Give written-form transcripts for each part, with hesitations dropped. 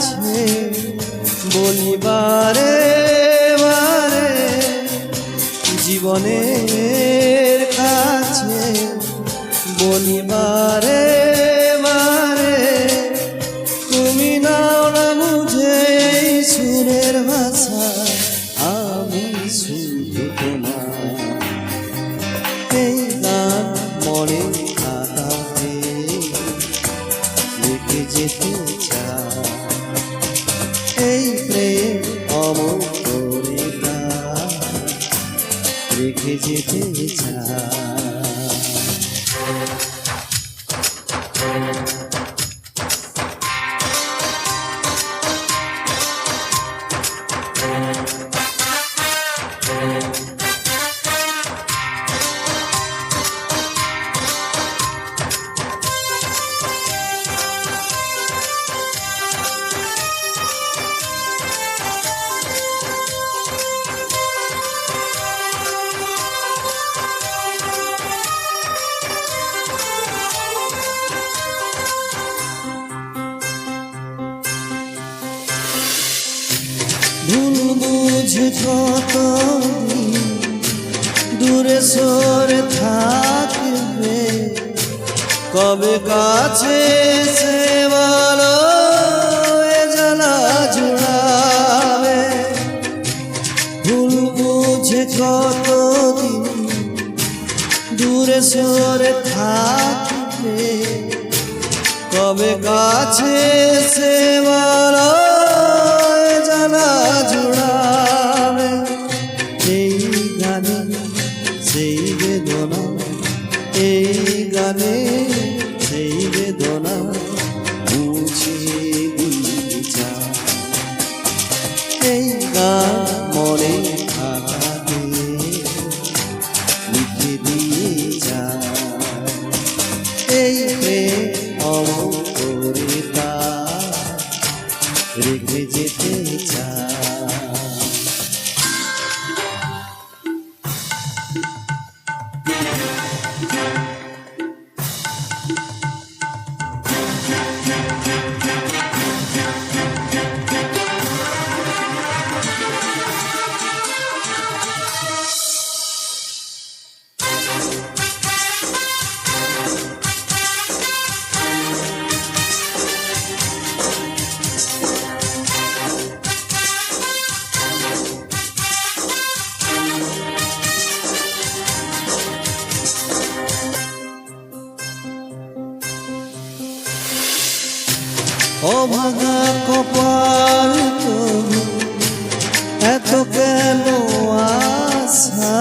কাছে বলিবারে বারে, জীবনের কাছে বলিবারে বারে, তুমি নাও না বুঝে এই সুরের ভাষা, আমি শুধু তোমার। এই গান মনে খাতাতে লিখে যেতে চাই, এই প্রেম অমর করে রেখে যেতে চাই। ভুল বুঝে কতদিন দূরে সরে থাকবে, কবে কাছে সে বলো এ জ্বালা জুড়াবে। ভুল বুঝে কতদিন দূরে সরে থাকবে, কবে কাছে সে বলো জুড়াবে। এই গানে সেই বেদনা, এই গানে সেই বেদনা মুছে দিতে চাই। এই গান মনে খাতাতে লিখে দিয়ে যায়, এই প্রেম অমর করে রেখে যেতে চাই। অভাগা কপাল তবু এত কেন আশা,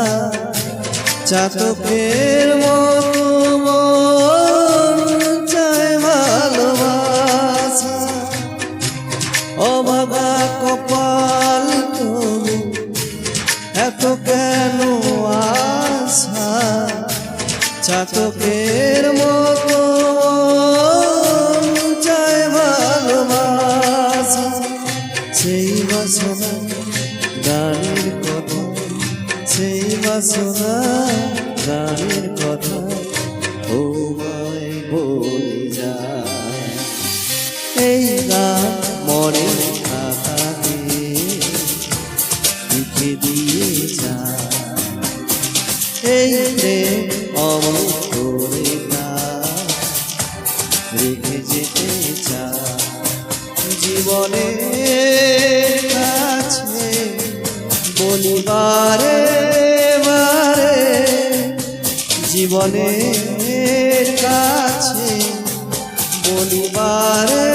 চাতকের মতো মন চায় ভালোবাসা। অভাগা কপাল তবু এত কেন আশা, চাতকের মতো সেই বাসনা গানের কথা, সেই বাসনা গানের কথা তোমায় বলে যায়। এই গান মনে খাতাতে লিখে দিয়ে যায়, এই প্রেম অমর করে রেখে যেতে চায়। জীবনের কাছে বলিবারে বারে, জীবনের কাছে বলিবারে